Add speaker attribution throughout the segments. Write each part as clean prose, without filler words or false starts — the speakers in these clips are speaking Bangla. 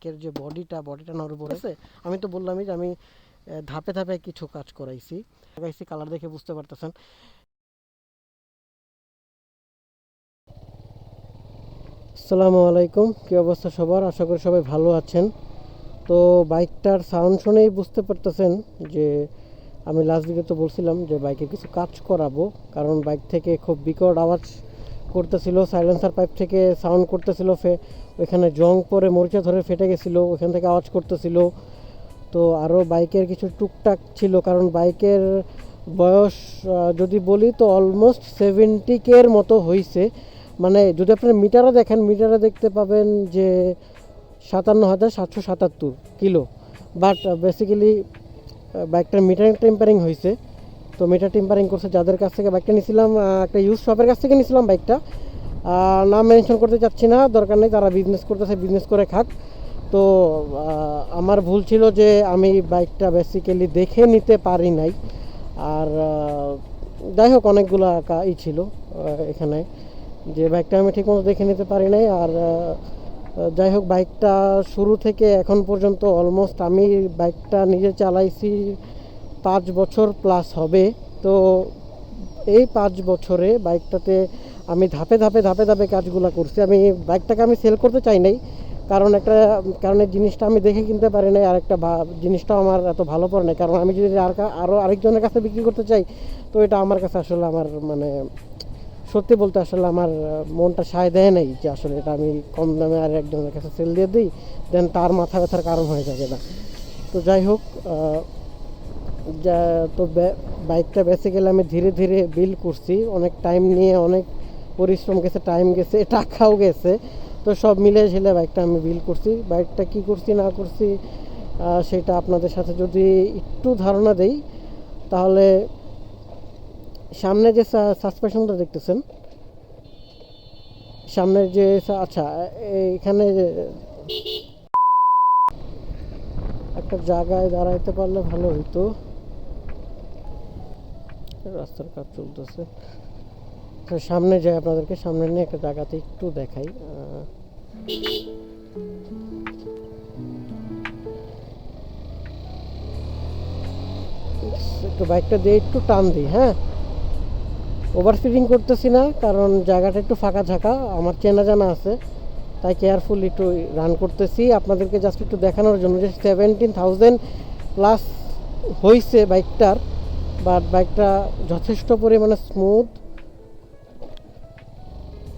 Speaker 1: বাইকের যে বডিটা নেওয়ার উপরে আছে। আমি তো বললামই যে আমি ধাপে ধাপে কিছু কাজ করাইছি, কালার দেখে বুঝতে পারতেছেন। আসসালামু আলাইকুম, কী অবস্থা সবার? আশা করি সবাই ভালো আছেন। তো বাইকটার সাউন্ড শুনেই বুঝতে পারতেছেন যে আমি লাস্ট দিকে তো বলছিলাম যে বাইকে কিছু কাজ করাবো, কারণ বাইক থেকে খুব বিকট আওয়াজ করতেছিল, সাইলেন্সার পাইপ থেকে সাউন্ড করতেছিল, ওইখানে জং পরে মরিচা ধরে ফেটে গেছিলো, ওইখান থেকে আওয়াজ করতেছিল। তো আরও বাইকের কিছু টুকটাক ছিল, কারণ বাইকের বয়স যদি বলি তো অলমোস্ট 70K মতো হয়েছে। মানে যদি আপনারা মিটারে দেখতে পাবেন যে 57,777 কিলো। বাট বেসিক্যালি বাইকটার মিটার টেম্পারিং হয়েছে। তো মিটার টেম্পারিং করছে যাদের কাছ থেকে বাইকটা নিয়েছিলাম, একটা ইউজ শপের কাছ থেকে নিয়েছিলাম বাইকটা। নাম মেনশন করতে চাচ্ছি না, দরকার নেই, তারা বিজনেস করতেছে, বিজনেস করে খাক। তো আমার ভুল ছিল যে আমি বাইকটা বেসিক্যালি দেখে নিতে পারি নাই। আর যাই হোক, অনেকগুলো ছিল এখানে, যে বাইকটা আমি ঠিকমতো দেখে নিতে পারি নাই। আর যাই হোক, বাইকটা শুরু থেকে এখন পর্যন্ত অলমোস্ট আমি বাইকটা নিজে চালাইছি 5 বছর প্লাস হবে। তো এই 5 বছরে বাইকটাতে আমি ধাপে ধাপে কাজগুলো করছি। আমি বাইকটাকে আমি সেল করতে চাই নাই, কারণ এই জিনিসটা আমি দেখে কিনতে পারি নাই। আর একটা জিনিসটাও আমার এত ভালো পড়ে নাই, কারণ আমি যদি আরও আরেকজনের কাছে বিক্রি করতে চাই তো এটা আমার কাছে আসলে আমার মানে সত্যি বলতে আসলে আমার মনটা সায় দেয় নাই যে আসলে এটা আমি কম দামে আর একজনের কাছে সেল দিয়ে দিই, দেন তার মাথা ব্যথার কারণ হয়ে যাবে না। তো যাই হোক, তো বাইকটা বেসিক্যালি আমি ধীরে ধীরে বিল্ড করছি, অনেক টাইম নিয়ে, অনেক পরিশ্রম গেছে, টাইম গেছে, টাকাও গেছে। তো সব মিলে ঝেলে বাইকটা আমি বিল্ড করছি। বাইকটা কি করছি না করছি সেটা আপনাদের সাথে যদি একটু ধারণা দেই, তাহলে সামনে যে সাসপেনশনটা দেখতেছেন, সামনের যে আচ্ছা, এখানে একটা জায়গায় দাঁড়াইতে পারলে ভালো হইতো। রাস্তার কাজ চলতেছে, সামনে যাই, আপনাদেরকে সামনে নিয়ে একটা জায়গাতে একটু দেখাই। একটু বাইকটা দিয়ে একটু টান দিই, হ্যাঁ। ওভার স্পিডিং করতেছি না, কারণ জায়গাটা একটু ফাঁকা ঝাঁকা, আমার চেনা জানা আছে, তাই কেয়ারফুল একটু রান করতেছি আপনাদেরকে জাস্ট একটু দেখানোর জন্য যে 17,000 প্লাস হয়েছে বাইকটার। বাট বাইকটা যথেষ্ট পরিমাণে স্মুথ,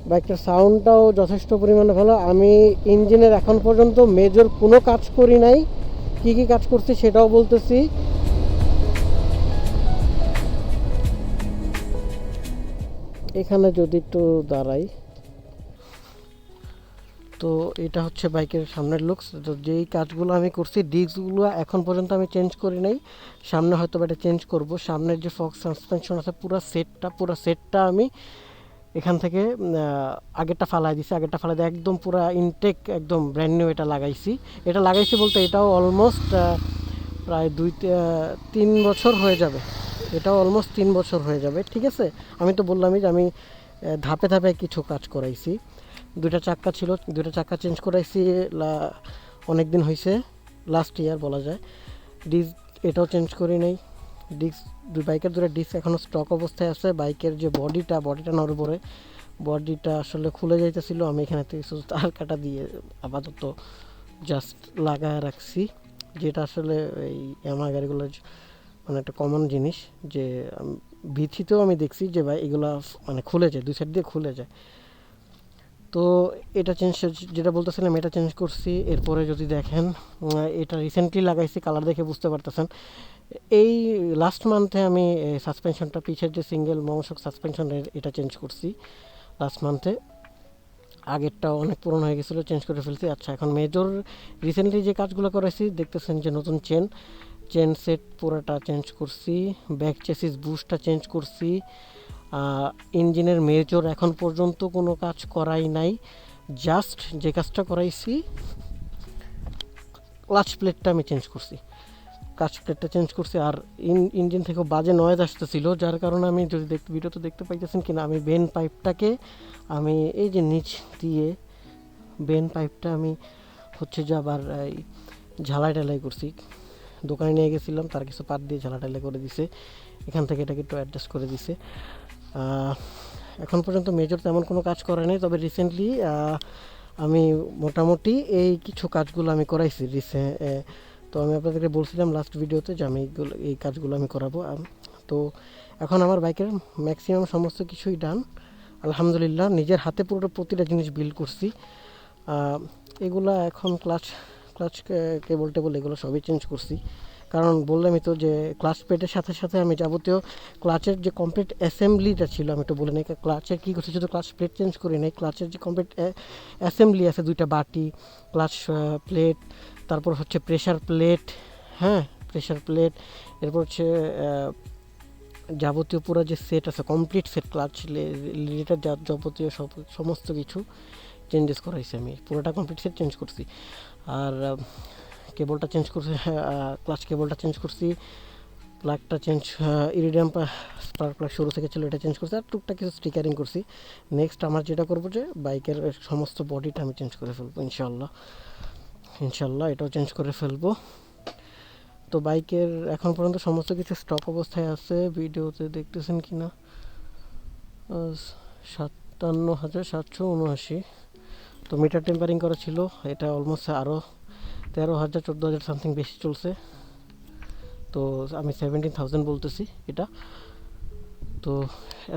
Speaker 1: বাইকটার সাউন্ডটাও যথেষ্ট পরিমাণে ভালো। আমি ইঞ্জিনের এখন পর্যন্ত মেজর কোনো কাজ করি নাই, কী কী কাজ করছি সেটাও বলতেছি। এখানে যদি একটু দাঁড়াই, তো এটা হচ্ছে বাইকের সামনের লুকস। তো যেই কাজগুলো আমি করছি, ডিস্কগুলো এখন পর্যন্ত আমি চেঞ্জ করি নাই, সামনে হয়তো এটা চেঞ্জ করব। সামনের যে ফক্স সাসপেনশন আছে পুরো সেটটা আমি এখান থেকে আগেরটা ফালাই দিয়ে একদম পুরো ইনটেক, একদম ব্র্যান্ড নিউ এটা লাগাইছি বলতে এটাও অলমোস্ট প্রায় 2-3 বছর হয়ে যাবে। এটাও অলমোস্ট 3 বছর হয়ে যাবে, ঠিক আছে। আমি তো বললামই যে আমি ধাপে ধাপে কিছু কাজ করাইছি। দুইটা চাক্কা চেঞ্জ করাইছি অনেক দিন হয়েছে, লাস্ট ইয়ার বলা যায়। ডিস্ক এটাও চেঞ্জ করি নাই। বাইকের দুটো ডিস্ক এখনও স্টক অবস্থায় আছে। বাইকের যে বডিটা নেওয়ার উপরে বডিটা আসলে খুলে যাইতেছিল, আমি এখানে থেকে শুধু তার কাটা দিয়ে আপাতত জাস্ট লাগায় রাখছি, যেটা আসলে এই আমার গাড়িগুলোর মানে একটা কমন জিনিস, যে ভিথিতেও আমি দেখছি যে ভাই এগুলো মানে খুলে যায়, দুই সাইড দিয়ে খুলে যায়। তো এটা যেটা বলতেছিলাম, এটা চেঞ্জ করছি। এরপরে যদি দেখেন, এটা রিসেন্টলি লাগাইছি, কালার দেখে বুঝতে পারতেছেন। এই লাস্ট মান্থে আমি সাসপেনশনটা, পিছের যে সিঙ্গেল মমসক সাসপেনশনের, এটা চেঞ্জ করছি লাস্ট মান্থে। আগেরটা অনেক পুরনো হয়ে গেছিলো, চেঞ্জ করে ফেলছি। আচ্ছা, এখন মেজর রিসেন্টলি যে কাজগুলো করেছি দেখতেছেন, যে নতুন চেন সেট পুরোটা চেঞ্জ করছি, ব্যাক চেসিস বুস্টটা চেঞ্জ করছি। ইঞ্জিনের মেজর এখন পর্যন্ত কোনো কাজ করাই নাই, জাস্ট যে কাজটা করাইছি, ক্লাচ প্লেটটা আমি চেঞ্জ করছি। আর ইঞ্জিন থেকেও বাজে নয়েজ আসতেছিল, যার কারণে আমি যদি ভিডিওতে দেখতে পাইতেছেন কিনা, আমি বেন পাইপটাকে আমি এই যে নিচ দিয়ে বেন পাইপটা আমি হচ্ছে যে আবার এই ঝালাই টালাই করছি, দোকানে নিয়ে গেছিলাম, তার কিছু পাট দিয়ে ঝালা টালাই করে দিছে, এখান থেকে এটাকে একটু অ্যাডজাস্ট করে দিছে। এখন পর্যন্ত মেজর তেমন কোনো কাজ করে নাই, তবে রিসেন্টলি আমি মোটামুটি এই কিছু কাজগুলো আমি করাইছি তো আমি আপনাদেরকে বলছিলাম লাস্ট ভিডিওতে যে আমি এই কাজগুলো আমি করাবো। তো এখন আমার বাইকের ম্যাক্সিমাম সমস্ত কিছুই ডান আলহামদুলিল্লাহ। নিজের হাতে পুরো প্রতিটা জিনিস বিল্ড করছি। এগুলা এখন ক্লাচ ক্লাচ কেবল টেবল এগুলো সবই চেঞ্জ করছি, কারণ বললামই তো যে ক্লাচ প্লেটের সাথে সাথে আমি যাবতীয় ক্লাচের যে কমপ্লিট অ্যাসেম্বলিটা ছিল আমি তো বলে নাই ক্লাচের কী করছি, শুধু ক্লাচ প্লেট চেঞ্জ করি নাই, ক্লাচের যে কমপ্লিট অ্যাসেম্বলি আছে, দুইটা বাটি, ক্লাচ প্লেট, তারপর হচ্ছে প্রেশার প্লেট, হ্যাঁ প্রেশার প্লেট, এরপর হচ্ছে যাবতীয় পুরো যে সেট আছে কমপ্লিট সেট ক্লাচ লিটার যাবতীয় সমস্ত কিছু চেঞ্জেস করাইছি, আমি পুরোটা কমপ্লিট সেট চেঞ্জ করছি। আর কেবলটা চেঞ্জ করছি, ক্লাচ কেবলটা চেঞ্জ করছি, প্লাগটা চেঞ্জ, ইরিডিয়াম স্পার্ক প্লাগ শুরু থেকে ছিল এটা চেঞ্জ করছি, আর টুকটাক কিছু স্টিকারিং করছি। নেক্সট আমার যেটা করবো যে বাইকের সমস্ত বডিটা আমি চেঞ্জ করে ফেলবো ইনশাল্লাহ, ইনশাল্লাহ এটাও চেঞ্জ করে ফেলবো। তো বাইকের এখন পর্যন্ত সমস্ত কিছু স্টক অবস্থায় আছে, ভিডিওতে দেখতেছেন কি না, 57,779। তো মিটার টেম্পারিং করা ছিল, এটা অলমোস্ট আরও 13,000 14,000 সামথিং বেশি চলছে। তো আমি 17,000 বলতেছি এটা। তো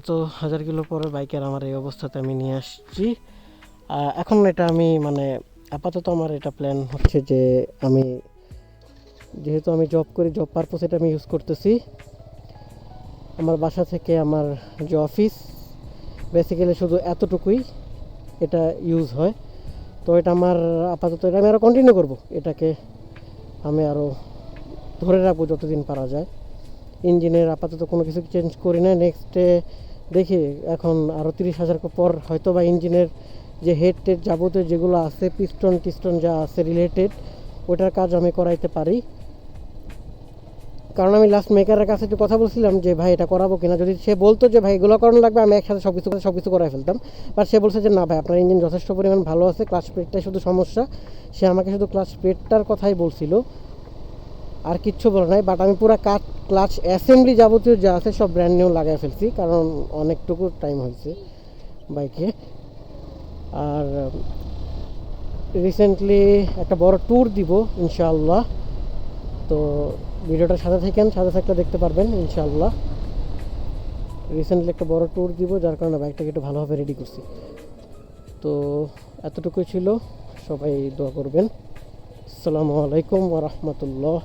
Speaker 1: এত 1000 কিলো পরে বাইকের আমার এই অবস্থাতে আমি নিয়ে আসছি। এখন এটা আমি মানে আপাতত আমার এটা প্ল্যান হচ্ছে যে আমি যেহেতু আমি জব করি, জব পারপোজ এটা আমি ইউজ করতেছি। আমার বাসা থেকে আমার যে অফিস বেসিক্যালি শুধু এতটুকুই এটা ইউজ হয়। তো এটা আমার আপাতত এটা আমি আরও কন্টিনিউ করব, এটাকে আমি আরও ধরে রাখবো যতদিন পারা যায়। ইঞ্জিনের আপাতত কোনো কিছু চেঞ্জ করি না, নেক্সটে দেখি এখন আরও 30,000 পর হয়তো বা ইঞ্জিনের যে হেড টেড যাবতীয় যেগুলো আছে পিস্টন টিস্টন যা আছে রিলেটেড ওটার কাজ আমি করাইতে পারি। কারণ আমি লাস্ট মেকারের কাছে একটু কথা বলছিলাম যে ভাই এটা করাবো কিনা, যদি সে বলতো যে ভাই এগুলো করানো লাগবে আমি একসাথে সব কিছু করাই ফেলতাম, বাট সে বলছে যে না ভাই আপনার ইঞ্জিন যথেষ্ট পরিমাণ ভালো আছে, ক্লাচ প্লেটটাই শুধু সমস্যা। সে আমাকে শুধু ক্লাচ প্লেটটার কথাই বলছিল, আর কিচ্ছু বলে নাই। বাট আমি পুরো ক্লাচ অ্যাসেম্বলি যাবতীয় যা আছে সব ব্র্যান্ড নিউ লাগাই ফেলছি, কারণ অনেকটুকু টাইম হয়েছে বাইকে। আর রিসেন্টলি একটা বড় ট্যুর দিব ইনশাআল্লাহ, তো ভিডিওটার সাথে থাকেন, সাথে থাকলে দেখতে পারবেন ইনশাআল্লাহ। রিসেন্টলি একটা বড় ট্যুর দিব, যার কারণে বাইকটাকে একটু ভালোভাবে রেডি করছি। তো এতটুকুই ছিল, সবাই দোয়া করবেন। আসসালামু আলাইকুম ওয়া রাহমাতুল্লাহ।